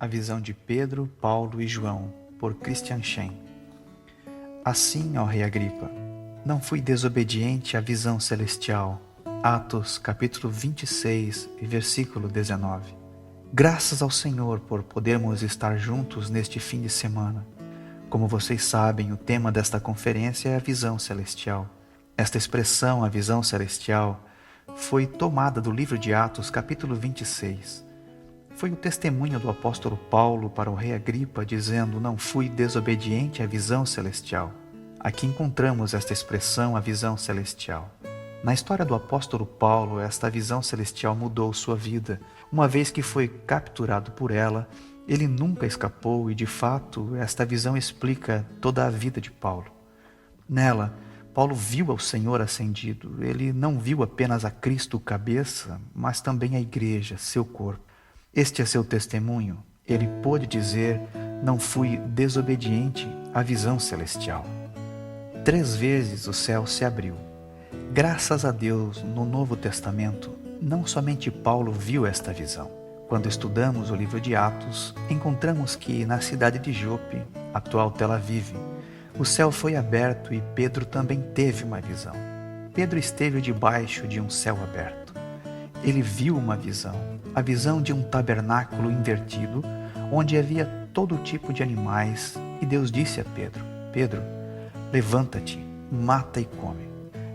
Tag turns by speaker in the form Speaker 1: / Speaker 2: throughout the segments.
Speaker 1: A visão de Pedro, Paulo e João, por Christian Shen. Assim, ó rei Agripa, não fui desobediente à visão celestial. Atos, capítulo 26, versículo 19. Graças ao Senhor por podermos estar juntos neste fim de semana. Como vocês sabem, o tema desta conferência é a visão celestial. Esta expressão, a visão celestial, foi tomada do livro de Atos, capítulo 26. Foi o testemunho do apóstolo Paulo para o rei Agripa, dizendo: não fui desobediente à visão celestial. Aqui encontramos esta expressão, a visão celestial. Na história do apóstolo Paulo, esta visão celestial mudou sua vida. Uma vez que foi capturado por ela, ele nunca escapou e, de fato, esta visão explica toda a vida de Paulo. Nela, Paulo viu ao Senhor ascendido. Ele não viu apenas a Cristo cabeça, mas também a igreja, seu corpo. Este é seu testemunho. Ele pôde dizer: não fui desobediente à visão celestial. 3 vezes o céu se abriu. Graças a Deus, no Novo Testamento, não somente Paulo viu esta visão. Quando estudamos o livro de Atos, encontramos que na cidade de Jope, atual Tel Aviv, o céu foi aberto e Pedro também teve uma visão. Pedro esteve debaixo de um céu aberto. Ele viu uma visão, a visão de um tabernáculo invertido, onde havia todo tipo de animais, e Deus disse a Pedro: Pedro, levanta-te, mata e come.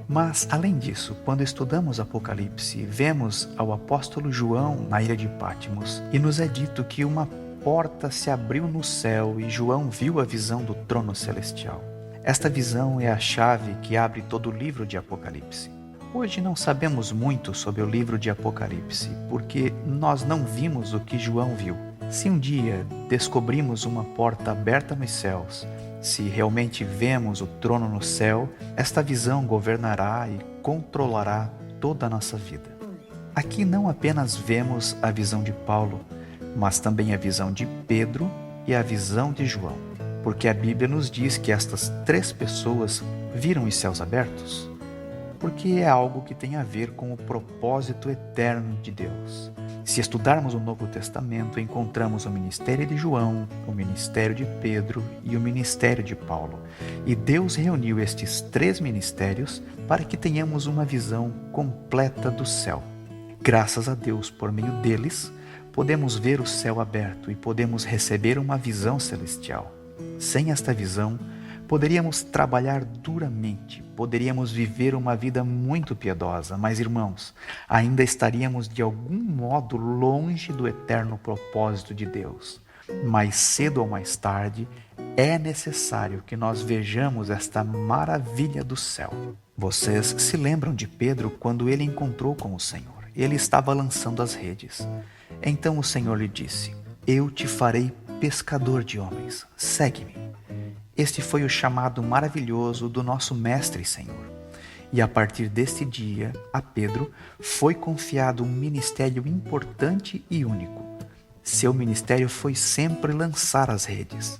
Speaker 1: Mas, além disso, quando estudamos Apocalipse, vemos ao apóstolo João na ilha de Patmos, e nos é dito que uma porta se abriu no céu e João viu a visão do trono celestial. Esta visão é a chave que abre todo o livro de Apocalipse. Hoje não sabemos muito sobre o livro de Apocalipse, porque nós não vimos o que João viu. Se um dia descobrimos uma porta aberta nos céus, se realmente vemos o trono no céu, esta visão governará e controlará toda a nossa vida. Aqui não apenas vemos a visão de Paulo, mas também a visão de Pedro e a visão de João, porque a Bíblia nos diz que estas 3 pessoas viram os céus abertos, porque é algo que tem a ver com o propósito eterno de Deus. Se estudarmos o Novo Testamento, encontramos o ministério de João, o ministério de Pedro e o ministério de Paulo. E Deus reuniu estes 3 ministérios para que tenhamos uma visão completa do céu. Graças a Deus, por meio deles, podemos ver o céu aberto e podemos receber uma visão celestial. Sem esta visão, poderíamos trabalhar duramente, poderíamos viver uma vida muito piedosa, mas, irmãos, ainda estaríamos de algum modo longe do eterno propósito de Deus. Mais cedo ou mais tarde, é necessário que nós vejamos esta maravilha do céu. Vocês se lembram de Pedro quando ele encontrou com o Senhor? Ele estava lançando as redes. Então o Senhor lhe disse: eu te farei pescador de homens, segue-me. Este foi o chamado maravilhoso do nosso Mestre e Senhor. E a partir deste dia, a Pedro foi confiado um ministério importante e único. Seu ministério foi sempre lançar as redes.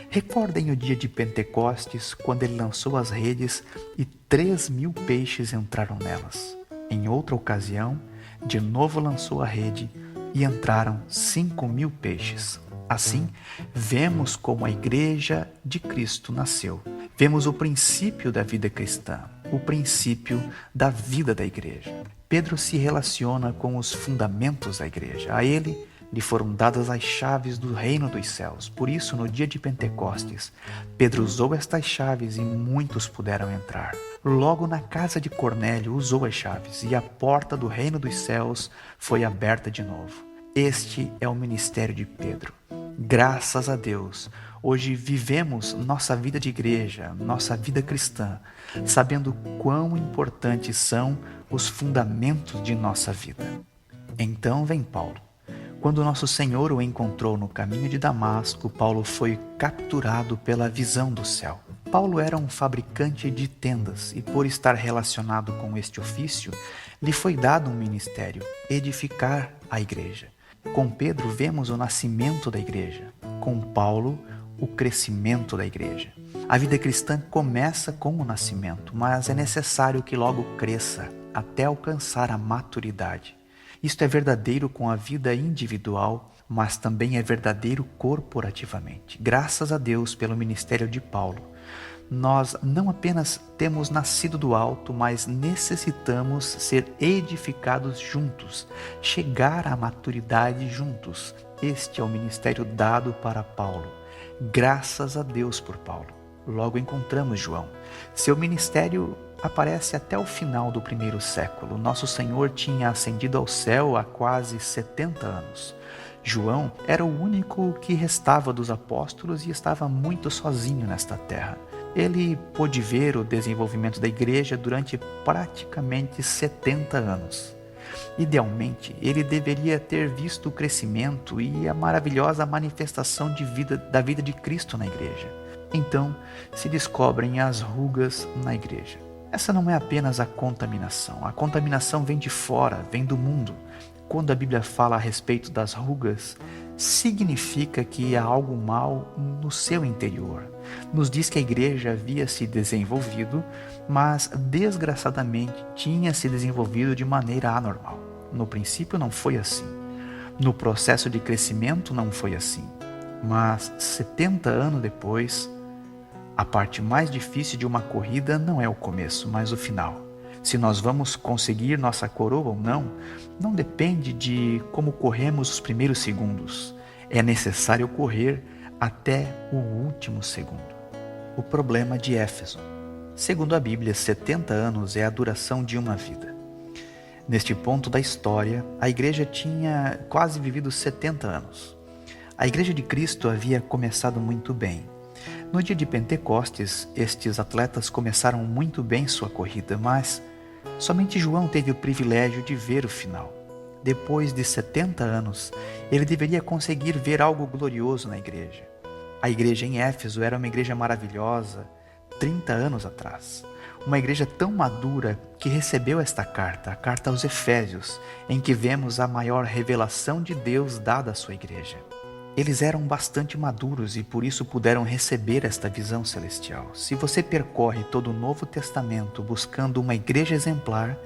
Speaker 1: Recordem o dia de Pentecostes, quando ele lançou as redes e 3.000 peixes entraram nelas. Em outra ocasião, de novo lançou a rede e entraram 5.000 peixes. Assim, vemos como a Igreja de Cristo nasceu. Vemos o princípio da vida cristã, o princípio da vida da Igreja. Pedro se relaciona com os fundamentos da Igreja. A ele lhe foram dadas as chaves do reino dos céus. Por isso, no dia de Pentecostes, Pedro usou estas chaves e muitos puderam entrar. Logo na casa de Cornélio usou as chaves e a porta do reino dos céus foi aberta de novo. Este é o ministério de Pedro. Graças a Deus, hoje vivemos nossa vida de igreja, nossa vida cristã, sabendo quão importantes são os fundamentos de nossa vida. Então vem Paulo. Quando nosso Senhor o encontrou no caminho de Damasco, Paulo foi capturado pela visão do céu. Paulo era um fabricante de tendas e, por estar relacionado com este ofício, lhe foi dado um ministério: edificar a igreja. Com Pedro vemos o nascimento da igreja, com Paulo o crescimento da igreja. A vida cristã começa com o nascimento, mas é necessário que logo cresça até alcançar a maturidade. Isto é verdadeiro com a vida individual, mas também é verdadeiro corporativamente. Graças a Deus pelo ministério de Paulo, nós não apenas temos nascido do alto, mas necessitamos ser edificados juntos, chegar à maturidade juntos. Este é o ministério dado para Paulo. Graças a Deus por Paulo. Logo encontramos João. Seu ministério aparece até o final do primeiro século. Nosso Senhor tinha ascendido ao céu há quase 70 anos. João era o único que restava dos apóstolos e estava muito sozinho nesta terra. Ele pôde ver o desenvolvimento da igreja durante praticamente 70 anos. Idealmente, ele deveria ter visto o crescimento e a maravilhosa manifestação da vida de Cristo na igreja. Então, se descobrem as rugas na igreja. Essa não é apenas a contaminação. A contaminação vem de fora, vem do mundo. Quando a Bíblia fala a respeito das rugas, significa que há algo mal no seu interior. Nos diz que a igreja havia se desenvolvido, mas desgraçadamente tinha se desenvolvido de maneira anormal. No princípio não foi assim. No processo de crescimento não foi assim. Mas 70 anos depois, a parte mais difícil de uma corrida não é o começo, mas o final. Se nós vamos conseguir nossa coroa ou não, não depende de como corremos os primeiros segundos. É necessário correr até o último segundo. O problema de Éfeso. Segundo a Bíblia, 70 anos é a duração de uma vida. Neste ponto da história, a igreja tinha quase vivido 70 anos. A igreja de Cristo havia começado muito bem. No dia de Pentecostes, estes atletas começaram muito bem sua corrida, mas somente João teve o privilégio de ver o final. Depois de 70 anos, ele deveria conseguir ver algo glorioso na igreja. A igreja em Éfeso era uma igreja maravilhosa 30 anos atrás. Uma igreja tão madura que recebeu esta carta, a carta aos Efésios, em que vemos a maior revelação de Deus dada à sua igreja. Eles eram bastante maduros e por isso puderam receber esta visão celestial. Se você percorre todo o Novo Testamento buscando uma igreja exemplar,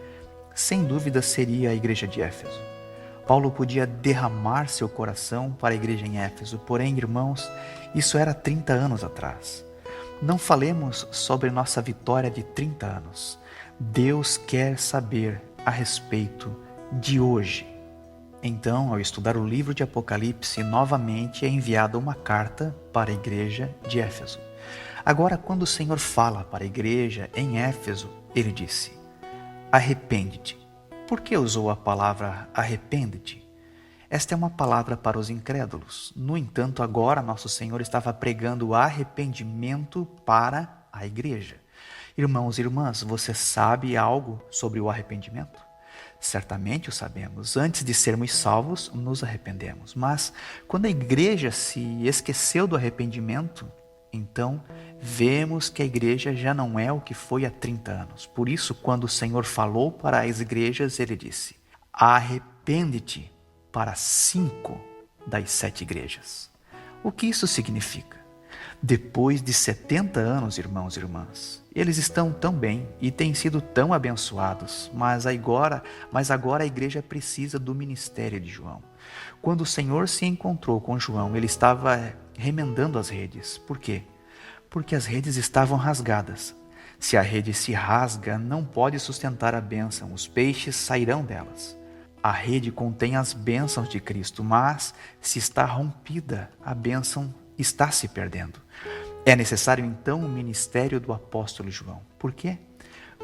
Speaker 1: sem dúvida seria a igreja de Éfeso. Paulo podia derramar seu coração para a igreja em Éfeso, porém, irmãos, isso era 30 anos atrás. Não falemos sobre nossa vitória de 30 anos. Deus quer saber a respeito de hoje. Então, ao estudar o livro de Apocalipse, novamente é enviada uma carta para a igreja de Éfeso. Agora, quando o Senhor fala para a igreja em Éfeso, ele disse: arrepende-te. Por que usou a palavra arrepende-te? Esta é uma palavra para os incrédulos. No entanto, agora nosso Senhor estava pregando o arrependimento para a igreja. Irmãos e irmãs, você sabe algo sobre o arrependimento? Certamente o sabemos. Antes de sermos salvos, nos arrependemos. Mas quando a igreja se esqueceu do arrependimento, então vemos que a igreja já não é o que foi há 30 anos. Por isso, quando o Senhor falou para as igrejas, ele disse: arrepende-te para 5 das 7 igrejas. O que isso significa? Depois de 70 anos, irmãos e irmãs, eles estão tão bem e têm sido tão abençoados, mas agora a igreja precisa do ministério de João. Quando o Senhor se encontrou com João, ele estava remendando as redes. Por quê? Porque as redes estavam rasgadas. Se a rede se rasga, não pode sustentar a bênção, os peixes sairão delas. A rede contém as bênçãos de Cristo, mas se está rompida, a bênção está se perdendo. É necessário então o ministério do apóstolo João. Por quê?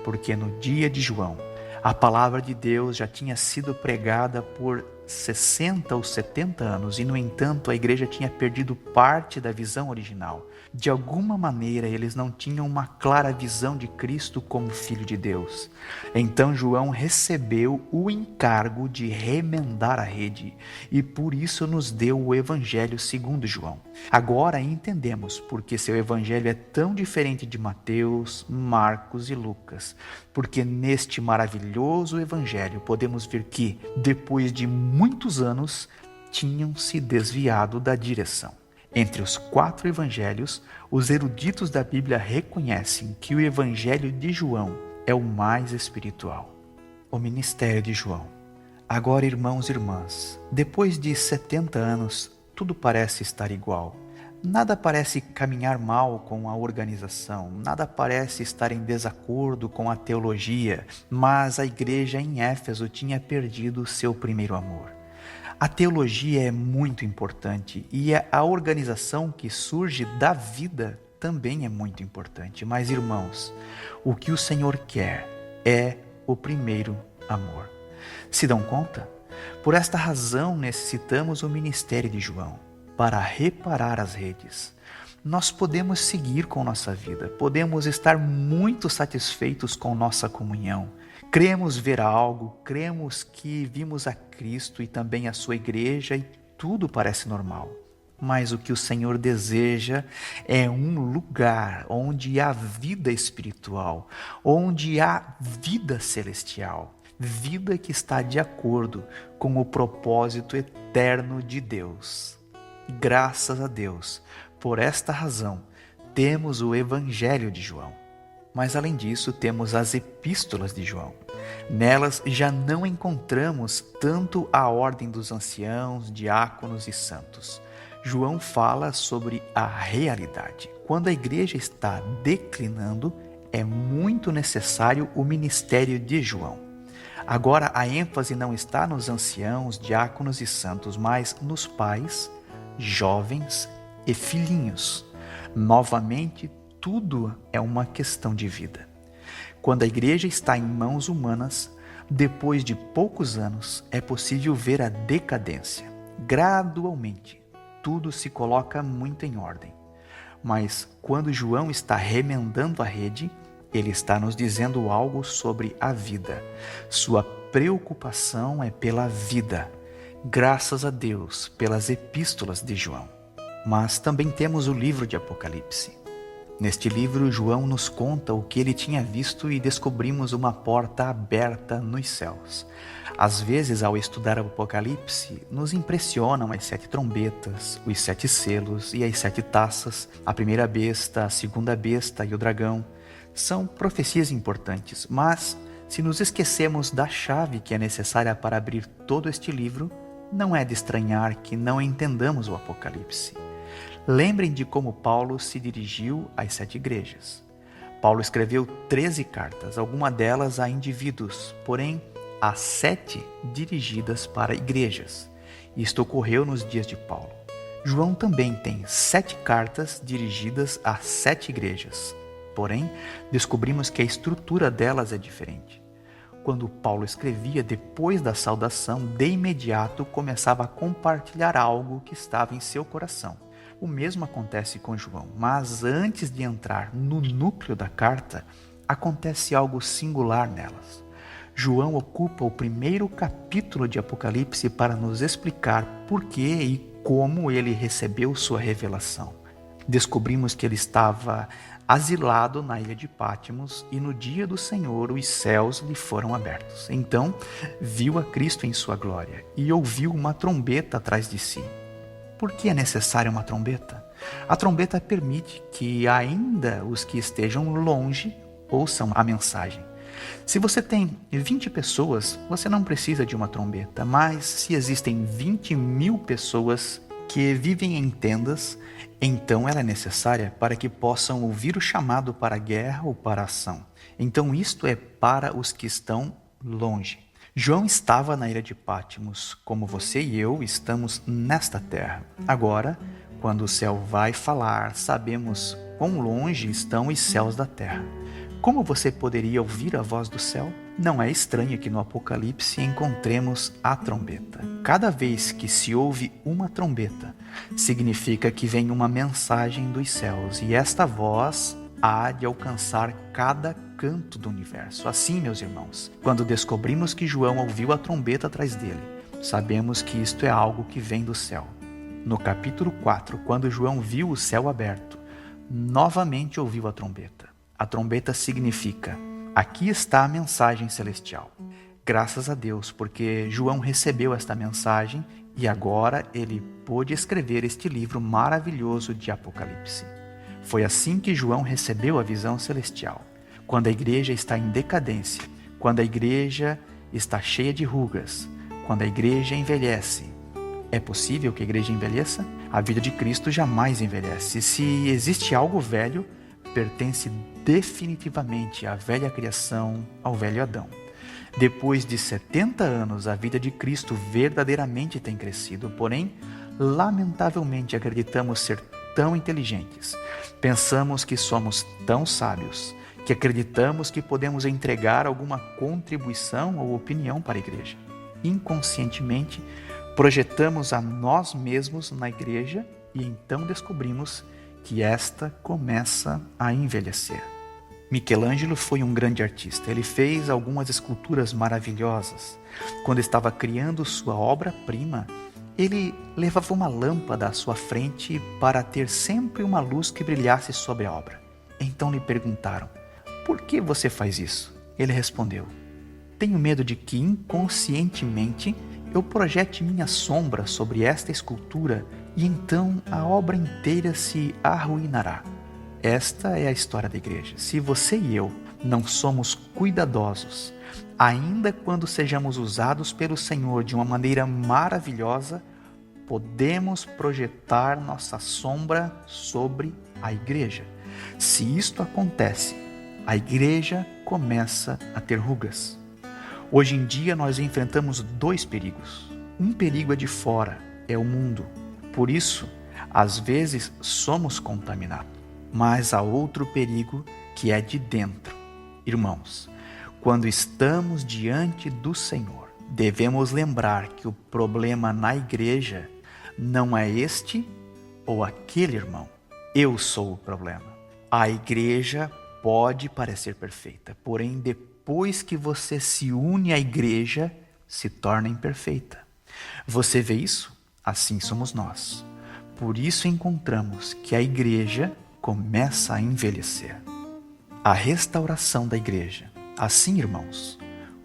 Speaker 1: Porque no dia de João, a palavra de Deus já tinha sido pregada por 60 ou 70 anos e, no entanto, a igreja tinha perdido parte da visão original. De alguma maneira, eles não tinham uma clara visão de Cristo como Filho de Deus. Então, João recebeu o encargo de remendar a rede e, por isso, nos deu o Evangelho segundo João. Agora entendemos porque seu Evangelho é tão diferente de Mateus, Marcos e Lucas. Porque neste maravilhoso Evangelho podemos ver que, depois de muitos anos, tinham se desviado da direção. Entre os 4 evangelhos, os eruditos da Bíblia reconhecem que o Evangelho de João é o mais espiritual. O ministério de João. Agora, irmãos e irmãs, depois de 70 anos, tudo parece estar igual. Nada parece caminhar mal com a organização, nada parece estar em desacordo com a teologia, mas a igreja em Éfeso tinha perdido seu primeiro amor. A teologia é muito importante e a organização que surge da vida também é muito importante. Mas, irmãos, o que o Senhor quer é o primeiro amor. Se dão conta? Por esta razão necessitamos o ministério de João, para reparar as redes. Nós podemos seguir com nossa vida, podemos estar muito satisfeitos com nossa comunhão. Cremos ver algo, cremos que vimos a Cristo e também a sua igreja e tudo parece normal. Mas o que o Senhor deseja é um lugar onde há vida espiritual, onde há vida celestial, vida que está de acordo com o propósito eterno de Deus. Graças a Deus, por esta razão, temos o Evangelho de João. Mas além disso, temos as epístolas de João. Nelas já não encontramos tanto a ordem dos anciãos, diáconos e santos. João fala sobre a realidade. Quando a igreja está declinando, é muito necessário o ministério de João. Agora a ênfase não está nos anciãos, diáconos e santos, mas nos pais, jovens e filhinhos. Novamente, tudo é uma questão de vida. Quando a igreja está em mãos humanas, depois de poucos anos, é possível ver a decadência. Gradualmente, tudo se coloca muito em ordem. Mas quando João está remendando a rede, ele está nos dizendo algo sobre a vida. Sua preocupação é pela vida. Graças a Deus pelas epístolas de João. Mas também temos o livro de Apocalipse. Neste livro, João nos conta o que ele tinha visto e descobrimos uma porta aberta nos céus. Às vezes, ao estudar o Apocalipse, nos impressionam as 7 trombetas, os 7 selos e as 7 taças, a primeira besta, a segunda besta e o dragão. São profecias importantes, mas se nos esquecemos da chave que é necessária para abrir todo este livro, não é de estranhar que não entendamos o Apocalipse. Lembrem de como Paulo se dirigiu às 7 igrejas. Paulo escreveu 13 cartas, algumas delas a indivíduos, porém, há 7 dirigidas para igrejas. Isto ocorreu nos dias de Paulo. João também tem 7 cartas dirigidas a 7 igrejas. Porém, descobrimos que a estrutura delas é diferente. Quando Paulo escrevia, depois da saudação, de imediato começava a compartilhar algo que estava em seu coração. O mesmo acontece com João, mas antes de entrar no núcleo da carta, acontece algo singular nelas. João ocupa o primeiro capítulo de Apocalipse para nos explicar por que e como ele recebeu sua revelação. Descobrimos que ele estava asilado na ilha de Pátimos e no dia do Senhor os céus lhe foram abertos. Então viu a Cristo em sua glória e ouviu uma trombeta atrás de si. Por que é necessária uma trombeta? A trombeta permite que ainda os que estejam longe ouçam a mensagem. Se você tem 20 pessoas, você não precisa de uma trombeta, mas se existem 20.000 pessoas que vivem em tendas, então ela é necessária para que possam ouvir o chamado para a guerra ou para a ação. Então isto é para os que estão longe. João estava na ilha de Pátimos, como você e eu estamos nesta terra. Agora, quando o céu vai falar, sabemos quão longe estão os céus da terra. Como você poderia ouvir a voz do céu? Não é estranho que no Apocalipse encontremos a trombeta. Cada vez que se ouve uma trombeta, significa que vem uma mensagem dos céus, e esta voz há de alcançar cada canto do universo. Assim, meus irmãos, quando descobrimos que João ouviu a trombeta atrás dele, sabemos que isto é algo que vem do céu. No capítulo 4, quando João viu o céu aberto, novamente ouviu a trombeta. A trombeta significa: aqui está a mensagem celestial. Graças a Deus, porque João recebeu esta mensagem e agora ele pôde escrever este livro maravilhoso de Apocalipse. Foi assim que João recebeu a visão celestial. Quando a igreja está em decadência, quando a igreja está cheia de rugas, quando a igreja envelhece. É possível que a igreja envelheça? A vida de Cristo jamais envelhece. Se existe algo velho, pertence definitivamente à velha criação, ao velho Adão. Depois de 70 anos, a vida de Cristo verdadeiramente tem crescido, porém, lamentavelmente acreditamos ser tão inteligentes, pensamos que somos tão sábios, que acreditamos que podemos entregar alguma contribuição ou opinião para a igreja. Inconscientemente, projetamos a nós mesmos na igreja e então descobrimos que esta começa a envelhecer. Michelangelo foi um grande artista. Ele fez algumas esculturas maravilhosas. Quando estava criando sua obra-prima, ele levava uma lâmpada à sua frente para ter sempre uma luz que brilhasse sobre a obra. Então lhe perguntaram: por que você faz isso? Ele respondeu: tenho medo de que inconscientemente eu projete minha sombra sobre esta escultura e então a obra inteira se arruinará. Esta é a história da igreja. Se você e eu não somos cuidadosos, ainda quando sejamos usados pelo Senhor de uma maneira maravilhosa, podemos projetar nossa sombra sobre a igreja. Se isto acontece, a igreja começa a ter rugas. Hoje em dia nós enfrentamos dois perigos. Um perigo é de fora, é o mundo. Por isso, às vezes somos contaminados. Mas há outro perigo que é de dentro. Irmãos, quando estamos diante do Senhor, devemos lembrar que o problema na igreja não é este ou aquele irmão. Eu sou o problema. A igreja pode parecer perfeita, porém depois que você se une à igreja, se torna imperfeita. Você vê isso? Assim somos nós. Por isso encontramos que a igreja começa a envelhecer. A restauração da igreja. Assim, irmãos,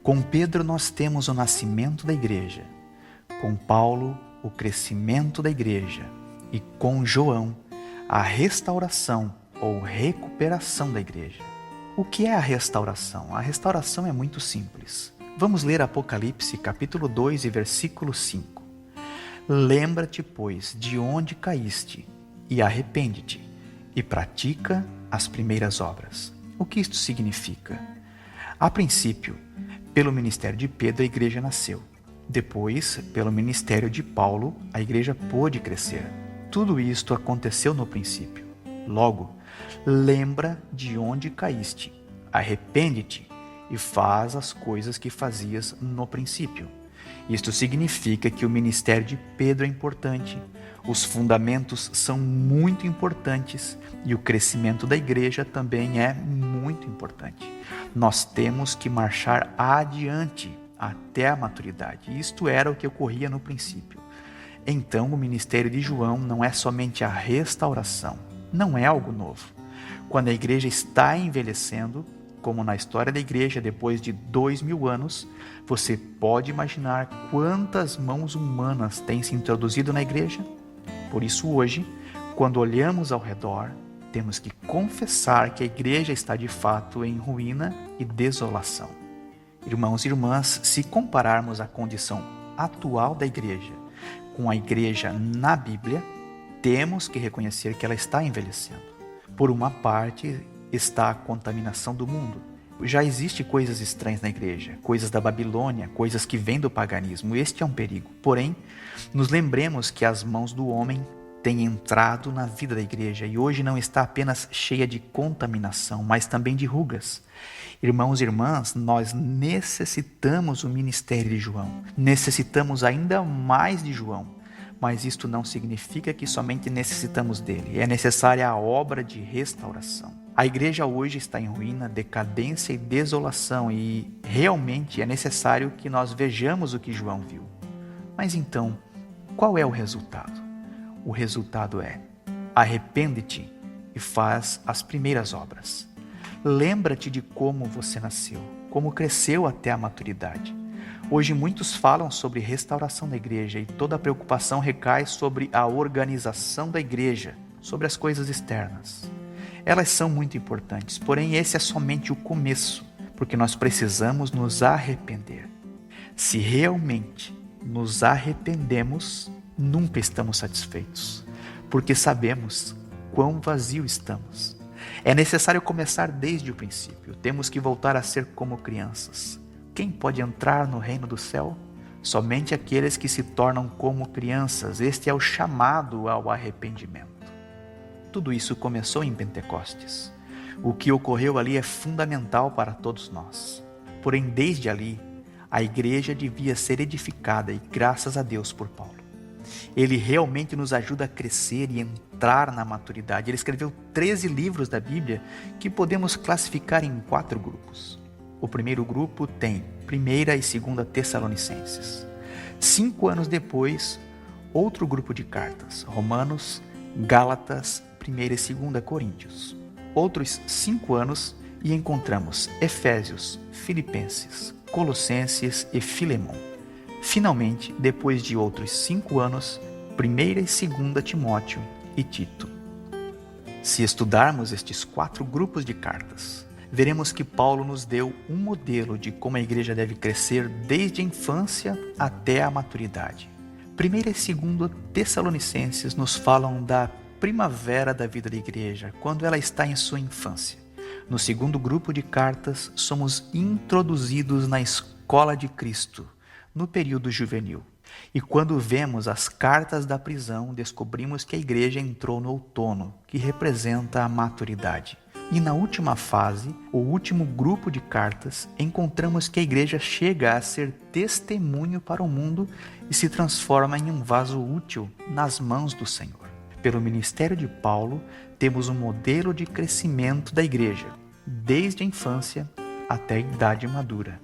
Speaker 1: com Pedro nós temos o nascimento da igreja, com Paulo o crescimento da igreja e com João a restauração ou recuperação da igreja. O que é a restauração? A restauração é muito simples. Vamos ler Apocalipse capítulo 2 e versículo 5. Lembra-te, pois, de onde caíste e arrepende-te e pratica as primeiras obras. O que isto significa? A princípio, pelo ministério de Pedro, a igreja nasceu. Depois, pelo ministério de Paulo, a igreja pôde crescer. Tudo isto aconteceu no princípio. Logo, lembra de onde caíste, arrepende-te e faz as coisas que fazias no princípio. Isto significa que o ministério de Pedro é importante, os fundamentos são muito importantes e o crescimento da igreja também é muito importante. Nós temos que marchar adiante até a maturidade. Isto era o que ocorria no princípio. Então, o ministério de João não é somente a restauração, não é algo novo. Quando a igreja está envelhecendo, como na história da igreja depois de 2000 anos, você pode imaginar quantas mãos humanas têm se introduzido na igreja? Por isso hoje, quando olhamos ao redor, temos que confessar que a igreja está de fato em ruína e desolação. Irmãos e irmãs, se compararmos a condição atual da igreja com a igreja na Bíblia, temos que reconhecer que ela está envelhecendo. Por uma parte, está a contaminação do mundo. Já existem coisas estranhas na igreja, coisas da Babilônia, coisas que vêm do paganismo. Este é um perigo. Porém, nos lembremos que as mãos do homem têm entrado na vida da igreja e hoje não está apenas cheia de contaminação, mas também de rugas. Irmãos e irmãs, nós necessitamos o ministério de João. Necessitamos ainda mais de João. Mas isto não significa que somente necessitamos dele. É necessária a obra de restauração. A igreja hoje está em ruína, decadência e desolação e realmente é necessário que nós vejamos o que João viu. Mas então, qual é o resultado? O resultado é: arrepende-te e faz as primeiras obras. Lembra-te de como você nasceu, como cresceu até a maturidade. Hoje muitos falam sobre restauração da igreja e toda a preocupação recai sobre a organização da igreja, sobre as coisas externas. Elas são muito importantes, porém esse é somente o começo, porque nós precisamos nos arrepender. Se realmente nos arrependemos, nunca estamos satisfeitos, porque sabemos quão vazio estamos. É necessário começar desde o princípio. Temos que voltar a ser como crianças. Quem pode entrar no reino do céu? Somente aqueles que se tornam como crianças. Este é o chamado ao arrependimento. Tudo isso começou em Pentecostes. O que ocorreu ali é fundamental para todos nós. Porém, desde ali, a igreja devia ser edificada, e graças a Deus por Paulo. Ele realmente nos ajuda a crescer e entrar na maturidade. Ele escreveu 13 livros da Bíblia que podemos classificar em 4 grupos. O primeiro grupo tem 1ª e 2ª Tessalonicenses. 5 anos depois, outro grupo de cartas, Romanos, Gálatas, 1ª e 2ª Coríntios. Outros 5 anos e encontramos Efésios, Filipenses, Colossenses e Filemão. Finalmente, depois de outros 5 anos, 1ª e 2ª Timóteo e Tito. Se estudarmos estes 4 grupos de cartas, veremos que Paulo nos deu um modelo de como a igreja deve crescer desde a infância até a maturidade. 1ª e 2ª Tessalonicenses nos falam da primavera da vida da igreja, quando ela está em sua infância. No segundo grupo de cartas, somos introduzidos na escola de Cristo, no período juvenil. E quando vemos as cartas da prisão, descobrimos que a igreja entrou no outono, que representa a maturidade. E na última fase, o último grupo de cartas, encontramos que a igreja chega a ser testemunho para o mundo e se transforma em um vaso útil nas mãos do Senhor. Pelo ministério de Paulo, temos um modelo de crescimento da igreja, desde a infância até a idade madura.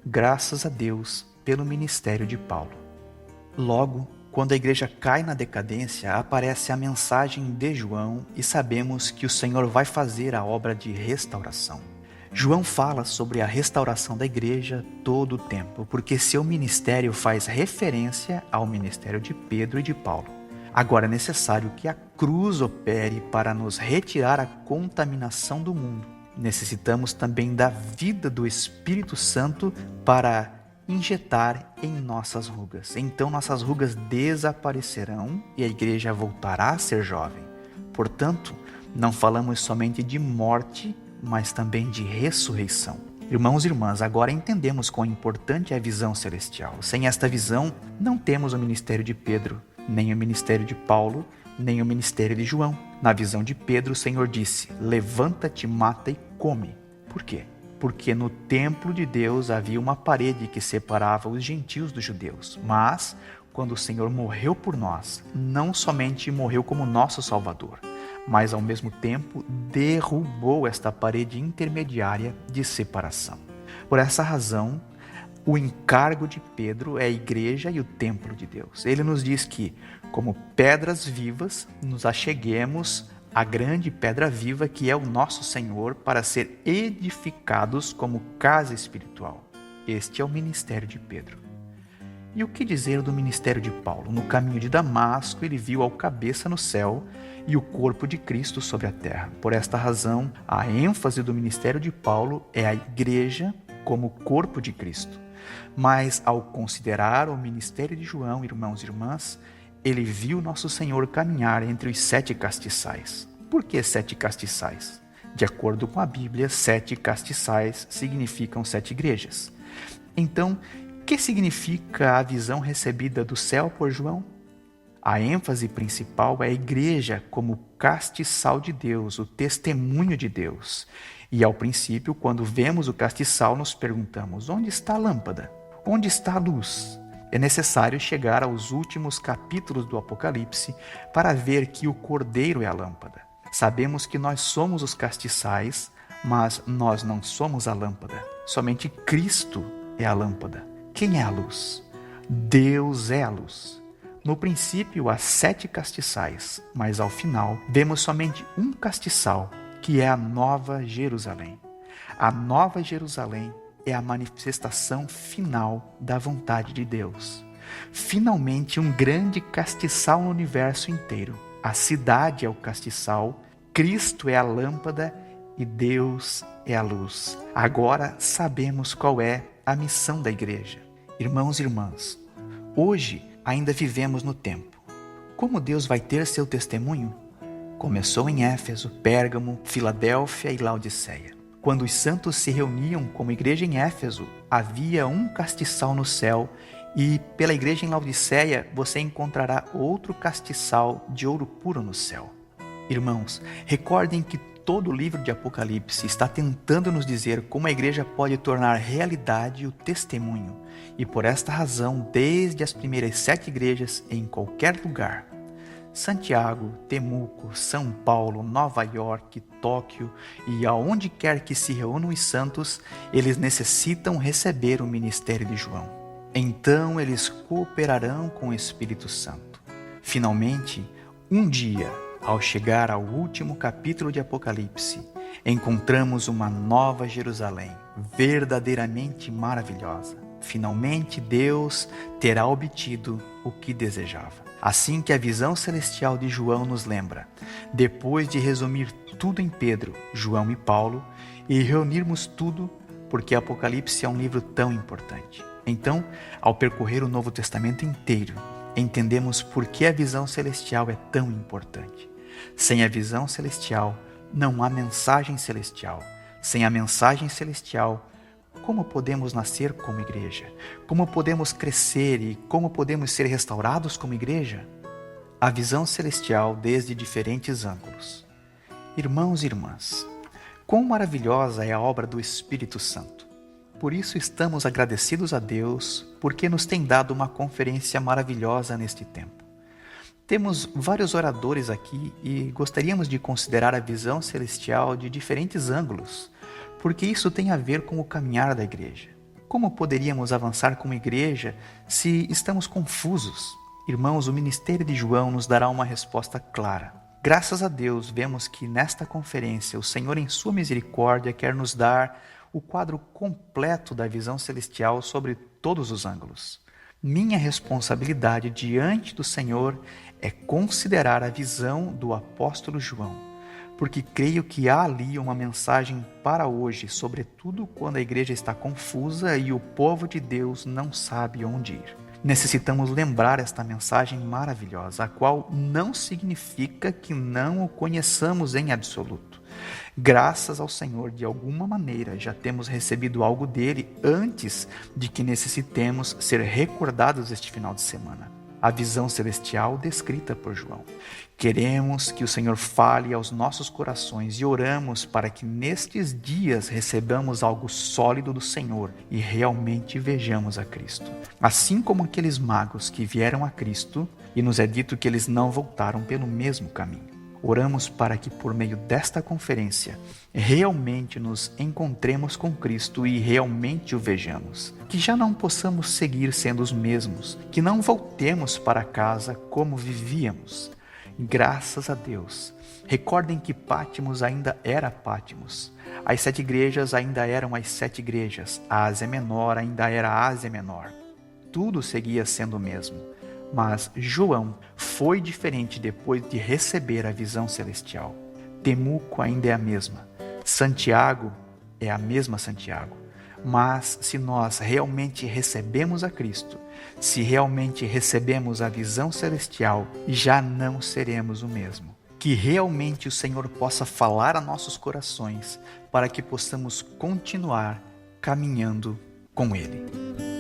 Speaker 1: Graças a Deus pelo ministério de Paulo. Logo, quando a igreja cai na decadência, aparece a mensagem de João e sabemos que o Senhor vai fazer a obra de restauração. João fala sobre a restauração da igreja todo o tempo, porque seu ministério faz referência ao ministério de Pedro e de Paulo. Agora é necessário que a cruz opere para nos retirar a contaminação do mundo. Necessitamos também da vida do Espírito Santo para injetar em nossas rugas. Então nossas rugas desaparecerão e a igreja voltará a ser jovem. Portanto, não falamos somente de morte, mas também de ressurreição. Irmãos e irmãs, agora entendemos quão importante é a visão celestial. Sem esta visão, não temos o ministério de Pedro, nem o ministério de Paulo, nem o ministério de João. Na visão de Pedro, o Senhor disse: levanta-te, mata e come. Por quê? Porque no templo de Deus havia uma parede que separava os gentios dos judeus. Mas, quando o Senhor morreu por nós, não somente morreu como nosso Salvador, mas ao mesmo tempo derrubou esta parede intermediária de separação. Por essa razão, o encargo de Pedro é a igreja e o templo de Deus. Ele nos diz que, como pedras vivas, nos acheguemos à grande pedra viva que é o nosso Senhor, para ser edificados como casa espiritual. Este é o ministério de Pedro. E o que dizer do ministério de Paulo? No caminho de Damasco, ele viu ao cabeça no céu e o corpo de Cristo sobre a terra. Por esta razão, a ênfase do ministério de Paulo é a igreja como corpo de Cristo. Mas, ao considerar o ministério de João, irmãos e irmãs, ele viu nosso Senhor caminhar entre os 7 castiçais. Por que 7 castiçais? De acordo com a Bíblia, 7 castiçais significam 7 igrejas. Então, o que significa a visão recebida do céu por João? A ênfase principal é a igreja como castiçal de Deus, o testemunho de Deus. E ao princípio, quando vemos o castiçal, nos perguntamos: onde está a lâmpada? Onde está a luz? É necessário chegar aos últimos capítulos do Apocalipse para ver que o Cordeiro é a lâmpada. Sabemos que nós somos os castiçais, mas nós não somos a lâmpada. Somente Cristo é a lâmpada. Quem é a luz? Deus é a luz. No princípio há 7 castiçais, mas ao final vemos somente um castiçal, que é a Nova Jerusalém. A Nova Jerusalém é a manifestação final da vontade de Deus. Finalmente, um grande castiçal no universo inteiro. A cidade é o castiçal, Cristo é a lâmpada e Deus é a luz. Agora sabemos qual é a missão da igreja. Irmãos e irmãs, Hoje ainda vivemos no tempo. Como Deus vai ter seu testemunho? Começou em Éfeso, Pérgamo, Filadélfia e Laodiceia. Quando os santos se reuniam como igreja em Éfeso, havia um castiçal no céu, e pela igreja em Laodiceia você encontrará outro castiçal de ouro puro no céu. Irmãos, recordem que todo o livro de Apocalipse está tentando nos dizer como a igreja pode tornar realidade o testemunho, e por esta razão, desde as primeiras 7 igrejas em qualquer lugar, Santiago, Temuco, São Paulo, Nova York, Tóquio e aonde quer que se reúnam os santos, eles necessitam receber o ministério de João. Então eles cooperarão com o Espírito Santo. Finalmente, um dia, ao chegar ao último capítulo de Apocalipse, encontramos uma nova Jerusalém, verdadeiramente maravilhosa. Finalmente Deus terá obtido o que desejava. Assim que a visão celestial de João nos lembra, depois de resumir tudo em Pedro, João e Paulo, e reunirmos tudo, porque Apocalipse é um livro tão importante. Então, ao percorrer o Novo Testamento inteiro, entendemos por que a visão celestial é tão importante. Sem a visão celestial, não há mensagem celestial. Sem a mensagem celestial, como podemos nascer como igreja? Como podemos crescer e como podemos ser restaurados como igreja? A visão celestial desde diferentes ângulos. Irmãos e irmãs, quão maravilhosa é a obra do Espírito Santo. Por isso estamos agradecidos a Deus, porque nos tem dado uma conferência maravilhosa neste tempo. Temos vários oradores aqui e gostaríamos de considerar a visão celestial de diferentes ângulos, porque isso tem a ver com o caminhar da igreja. Como poderíamos avançar como igreja se estamos confusos? Irmãos, o ministério de João nos dará uma resposta clara. Graças a Deus, vemos que nesta conferência o Senhor, em sua misericórdia, quer nos dar o quadro completo da visão celestial sobre todos os ângulos. Minha responsabilidade diante do Senhor é considerar a visão do apóstolo João, porque creio que há ali uma mensagem para hoje, sobretudo quando a igreja está confusa e o povo de Deus não sabe onde ir. Necessitamos lembrar esta mensagem maravilhosa, a qual não significa que não o conheçamos em absoluto. Graças ao Senhor, de alguma maneira, já temos recebido algo dele antes de que necessitemos ser recordados este final de semana. A visão celestial descrita por João. Queremos que o Senhor fale aos nossos corações e oramos para que nestes dias recebamos algo sólido do Senhor e realmente vejamos a Cristo. Assim como aqueles magos que vieram a Cristo e nos é dito que eles não voltaram pelo mesmo caminho. Oramos para que por meio desta conferência realmente nos encontremos com Cristo e realmente o vejamos. Que já não possamos seguir sendo os mesmos, que não voltemos para casa como vivíamos. Graças a Deus. Recordem que Pátimos ainda era Pátimos. As 7 igrejas ainda eram as 7 igrejas. A Ásia Menor ainda era a Ásia Menor. Tudo seguia sendo o mesmo. Mas João foi diferente depois de receber a visão celestial. Temuco ainda é a mesma. Santiago é a mesma Santiago. Mas se nós realmente recebemos a Cristo, se realmente recebemos a visão celestial, já não seremos o mesmo. Que realmente o Senhor possa falar a nossos corações para que possamos continuar caminhando com Ele.